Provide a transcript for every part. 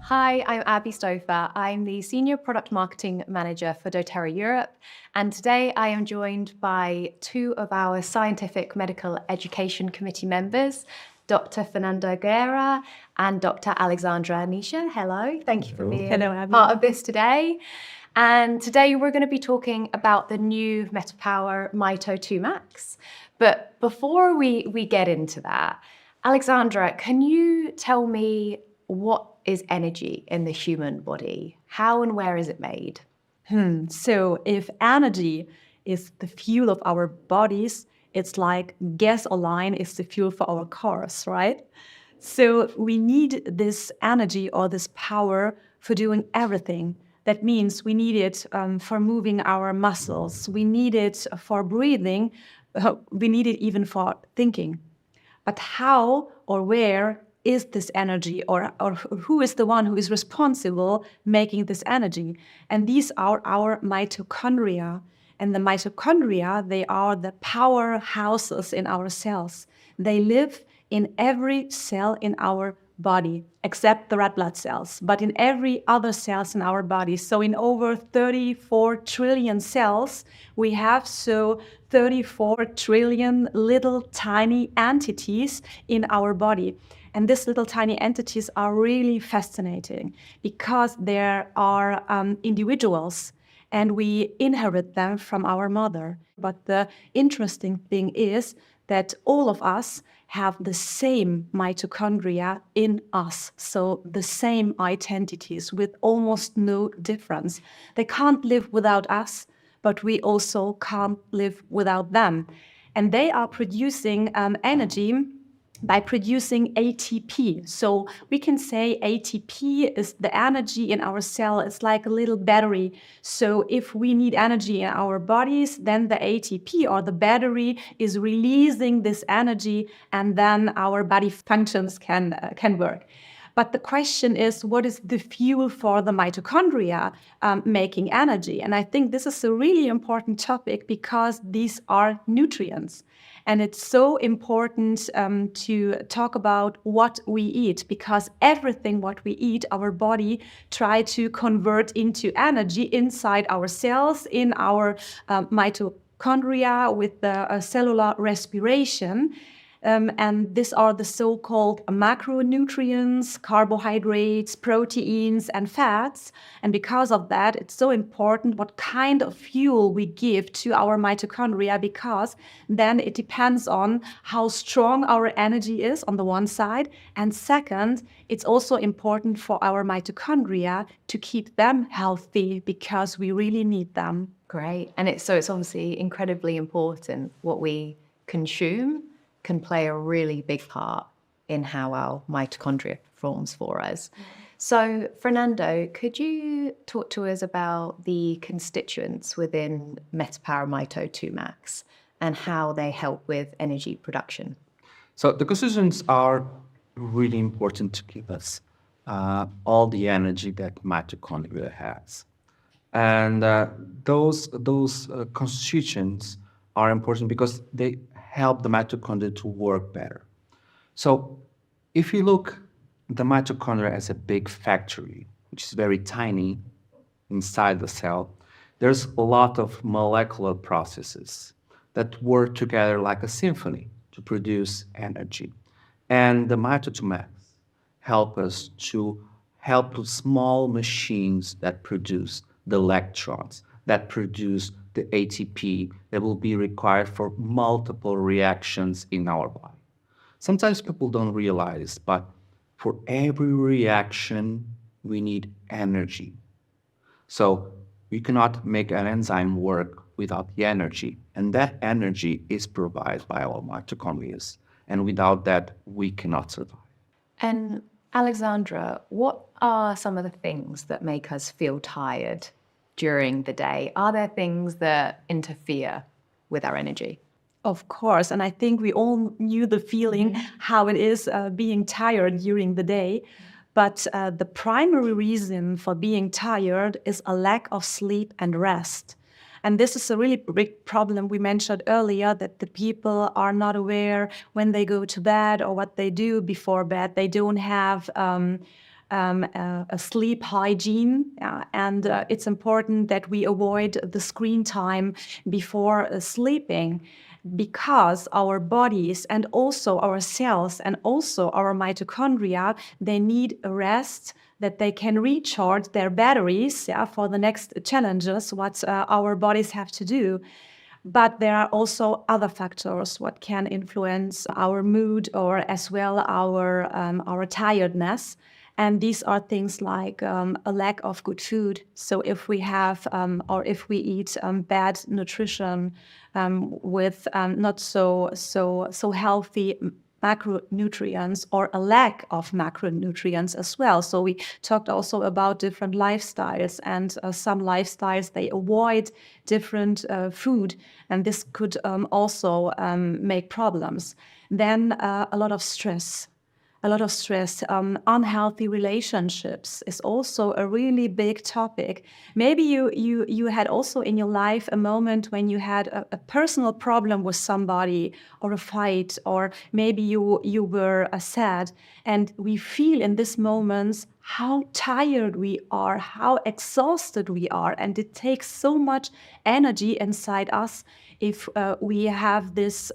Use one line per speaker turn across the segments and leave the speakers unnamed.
Hi, I'm Abby Stouffer. I'm the Senior Product Marketing Manager for doTERRA Europe, and today I am joined by two of our Scientific Medical Education Committee members, Dr. Fernando Guerra and Dr. Alexandra Nitsche. Hello, thank you for being part of this today. And today we're going to be talking about the new MetaPWR Mito2Max. But before we get into that, Alexandra, can you tell me what is energy in the human body? How and where is it made?
So if energy is the fuel of our bodies, it's like gasoline is the fuel for our cars, right? So we need this energy or this power for doing everything. That means we need it for moving our muscles. We need it for breathing. We need it even for thinking. But how or where is this energy, or who is the one who is responsible making this energy? And these are our mitochondria. And the mitochondria, they are the powerhouses in our cells. They live in every cell in our body, except the red blood cells, but in every other cells in our body. So in over 34 trillion cells, we have 34 trillion little tiny entities in our body. And these little tiny entities are really fascinating because there are individuals and we inherit them from our mother. But the interesting thing is that all of us have the same mitochondria in us, so the same identities with almost no difference. They can't live without us, but we also can't live without them. And they are producing energy by producing ATP. So we can say ATP is the energy in our cell. It's like a little battery. So if we need energy in our bodies, then the ATP or the battery is releasing this energy, and then our body functions can work. But the question is, what is the fuel for the mitochondria making energy? And I think this is a really important topic because these are nutrients. And it's so important to talk about what we eat, because everything what we eat, our body try to convert into energy inside our cells, in our mitochondria with the cellular respiration. And these are the so-called macronutrients, carbohydrates, proteins, and fats. And because of that, it's so important what kind of fuel we give to our mitochondria, because then it depends on how strong our energy is on the one side. And second, it's also important for our mitochondria to keep them healthy because we really need them.
Great. And it's obviously incredibly important what we consume can play a really big part in how our mitochondria performs for us. So, Fernando, could you talk to us about the constituents within MetaPWR Mito2Max and how they help with energy production?
So the constituents are really important to give us all the energy that mitochondria has. And those constituents are important because they help the mitochondria to work better. So if you look the mitochondria as a big factory, which is very tiny inside the cell, there's a lot of molecular processes that work together like a symphony to produce energy. And the Mito2Max help us to help the small machines that produce the electrons, that produce the ATP that will be required for multiple reactions in our body. Sometimes people don't realize, but for every reaction, we need energy. So we cannot make an enzyme work without the energy. And that energy is provided by our mitochondria. And without that, we cannot survive.
And Alexandra, what are some of the things that make us feel tired during the day? Are there things that interfere with our energy?
Of course, and I think we all knew the feeling how it is being tired during the day. But the primary reason for being tired is a lack of sleep and rest. And this is a really big problem we mentioned earlier, that the people are not aware when they go to bed or what they do before bed. They don't have a sleep hygiene, and it's important that we avoid the screen time before sleeping, because our bodies and also our cells and also our mitochondria, they need a rest, that they can recharge their batteries for the next challenges what our bodies have to do. But there are also other factors what can influence our mood or as well our tiredness. And these are things like a lack of good food. So if we have or if we eat bad nutrition with not so healthy macronutrients, or a lack of macronutrients as well. So we talked also about different lifestyles, and some lifestyles, they avoid different food, and this could also make problems. Then a lot of stress. Unhealthy relationships is also a really big topic. Maybe you had also in your life a moment when you had a personal problem with somebody, or a fight, or maybe you were sad, and we feel in these moments how tired we are, how exhausted we are, and it takes so much energy inside us if we have this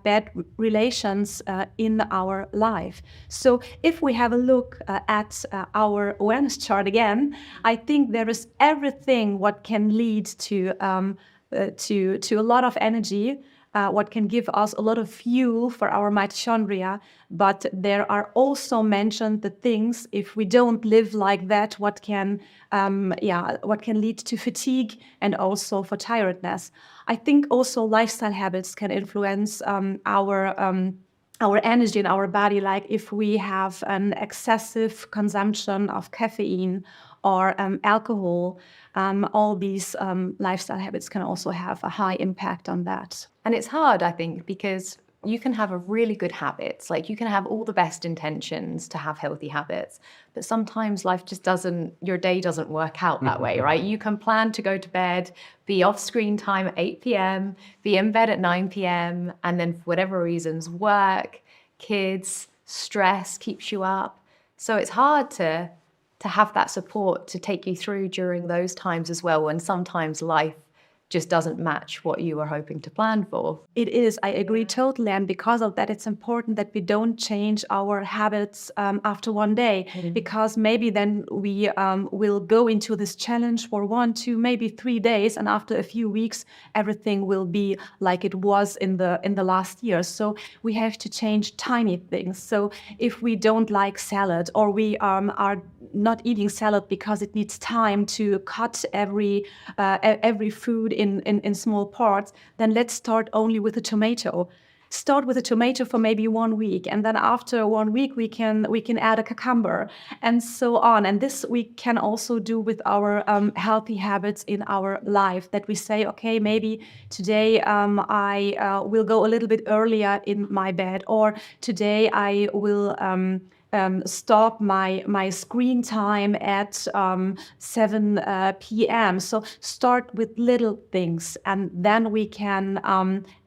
bad relations in our life. So if we have a look at our awareness chart again, I think there is everything what can lead to a lot of energy, what can give us a lot of fuel for our mitochondria. But there are also mentioned the things, if we don't live like that, what can lead to fatigue and also for tiredness. I think also lifestyle habits can influence our energy in our body, like if we have an excessive consumption of caffeine or alcohol, all these lifestyle habits can also have a high impact on that.
And it's hard, I think, because you can have a really good habits, like you can have all the best intentions to have healthy habits, but sometimes life just your day doesn't work out that way, right? You can plan to go to bed, be off screen time at 8 p.m., be in bed at 9 p.m., and then for whatever reasons, work, kids, stress keeps you up. So it's hard to have that support to take you through during those times as well, when sometimes life just doesn't match what you were hoping to plan for.
It is, I agree totally. And because of that, it's important that we don't change our habits after one day, because maybe then we will go into this challenge for 1, 2, maybe 3 days. And after a few weeks, everything will be like it was in the last year. So we have to change tiny things. So if we don't like salad, or we are not eating salad because it needs time to cut every food in small parts, then let's start only with a tomato. Start with a tomato for maybe 1 week, and then after 1 week we can add a cucumber, and so on. And this we can also do with our healthy habits in our life, that we say, okay, maybe today I will go a little bit earlier in my bed, or today I will stop my screen time at 7 p.m. So start with little things, and then we can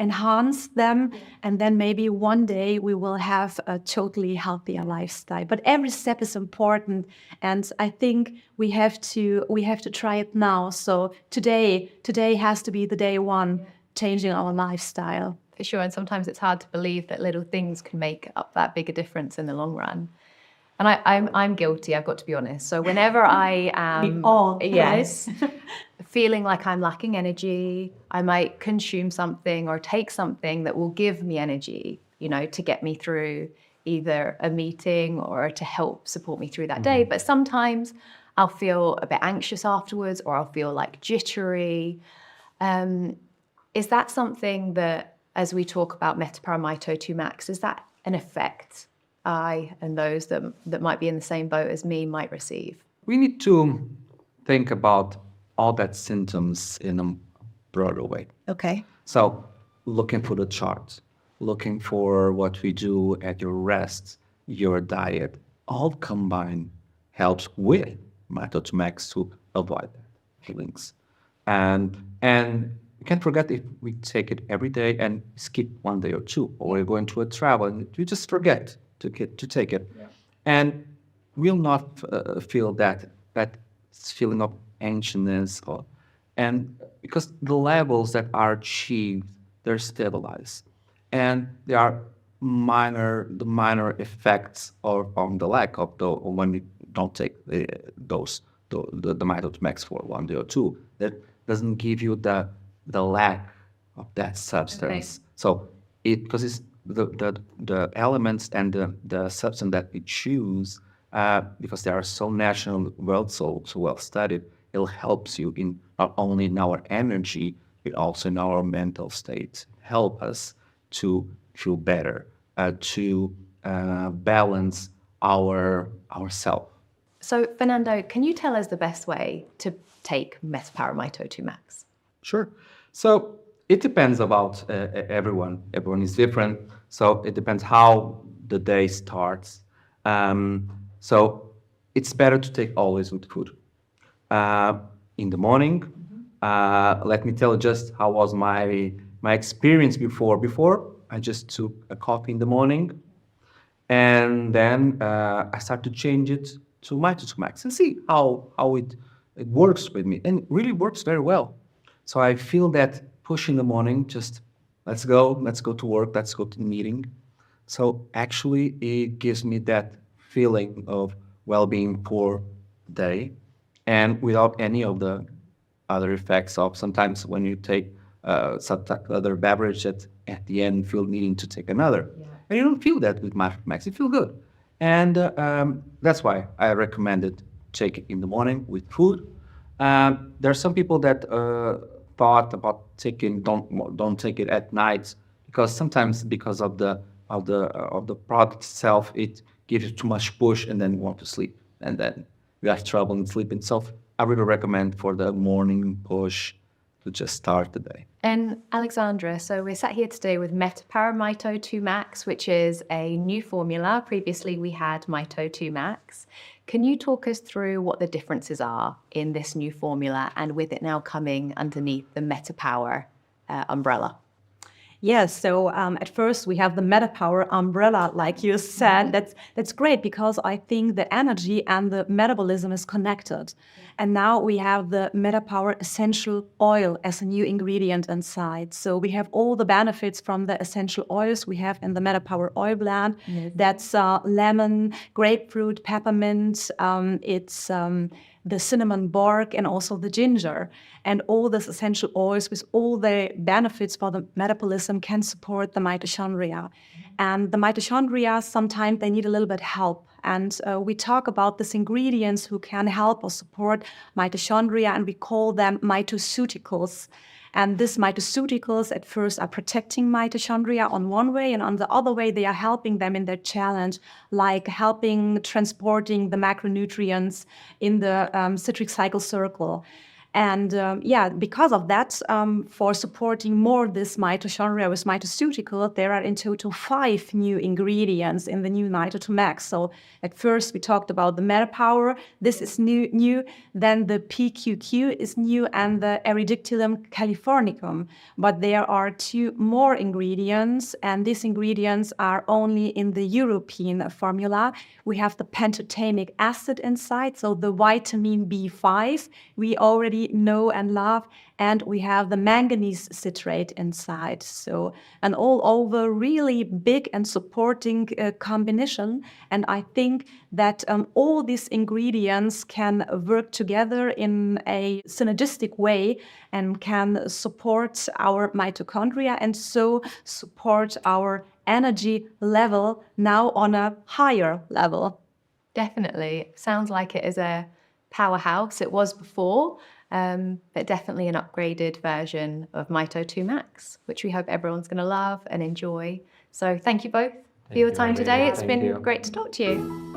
enhance them, and then maybe one day we will have a totally healthier lifestyle. But every step is important, and I think we have to try it now. So today has to be the day one, changing our lifestyle.
For sure, and sometimes it's hard to believe that little things can make up that bigger difference in the long run. And I'm guilty, I've got to be honest. So whenever I am feeling like I'm lacking energy, I might consume something or take something that will give me energy, to get me through either a meeting or to help support me through that day. But sometimes I'll feel a bit anxious afterwards, or I'll feel like jittery. Is that something that, as we talk about MetaPWR Mito2Max, is that an effect I and those that might be in the same boat as me might receive?
We need to think about all that symptoms in a broader way.
Okay.
So looking for the chart, looking for what we do at your rest, your diet, all combined helps with Mito2Max to avoid that feelings. And you can't forget, if we take it every day and skip 1 day or 2, or we're going to a travel and you just forget to take it. Yeah. And will not feel that feeling of anxiousness, and because the levels that are achieved, they're stabilized, and there are the minor effects on the lack of when we don't take the Mito2Max for 1 day or 2, that doesn't give you the lack of that substance.
Okay.
So because it's the elements and the substance that we choose, because they are so natural, so well studied, it helps you in not only in our energy, but also in our mental state. Help us to feel better, to balance ourself.
So, Fernando, can you tell us the best way to take MetaPWR Mito2Max?
Sure. So it depends about everyone. Everyone is different. So it depends how the day starts. So it's better to take always with food. In the morning, let me tell you just how was my experience before. Before, I just took a coffee in the morning, and then I started to change it to Mito2Max and see how it works with me, and it really works very well. So I feel that push in the morning, just let's go to work, let's go to the meeting. So actually, it gives me that feeling of well-being for the day, and without any of the other effects of sometimes when you take some other beverage that at the end feel needing to take another. Yeah. And you don't feel that with Mito2Max. You feel good. And that's why I recommend it. Take it in the morning with food. There are some people that thought about don't take it at night, because sometimes because of the product itself, it gives you too much push and then you want to sleep, and then you have trouble in sleeping. So I really recommend for the morning push to just start the day.
And Alexandra, so we're sat here today with MetaPWR Mito2Max, which is a new formula. Previously, we had Mito2Max. Can you talk us through what the differences are in this new formula, and with it now coming underneath the MetaPWR umbrella?
Yes, so at first we have the MetaPWR umbrella, like you said. That's great, because I think the energy and the metabolism is connected. And now we have the MetaPWR essential oil as a new ingredient inside. So we have all the benefits from the essential oils we have in the MetaPWR oil blend. Yes. That's lemon, grapefruit, peppermint. It's the cinnamon bark, and also the ginger. And all these essential oils with all the benefits for the metabolism can support the mitochondria. And the mitochondria, sometimes they need a little bit help. And we talk about these ingredients who can help or support mitochondria, and we call them mitoceuticals. And these mitoceuticals at first are protecting mitochondria on one way, and on the other way they are helping them in their challenge, like helping transporting the macronutrients in the citric cycle circle. And because of that, for supporting more this mitochondria with mitoceuticals, there are in total 5 new ingredients in the new Mito2Max. So at first we talked about the MetaPWR. This is new. Then the PQQ is new, and the Eridictylum californicum. But there are 2 more ingredients, and these ingredients are only in the European formula. We have the pentotamic acid inside, so the vitamin B5 we already know and love, and we have the manganese citrate inside. So an all over really big and supporting combination. And I think that all these ingredients can work together in a synergistic way and can support our mitochondria, and so support our energy level now on a higher level.
Definitely. Sounds like it is a powerhouse. It was before, but definitely an upgraded version of Mito2Max, which we hope everyone's going to love and enjoy. So thank you both for your time today. It's been great to talk to you.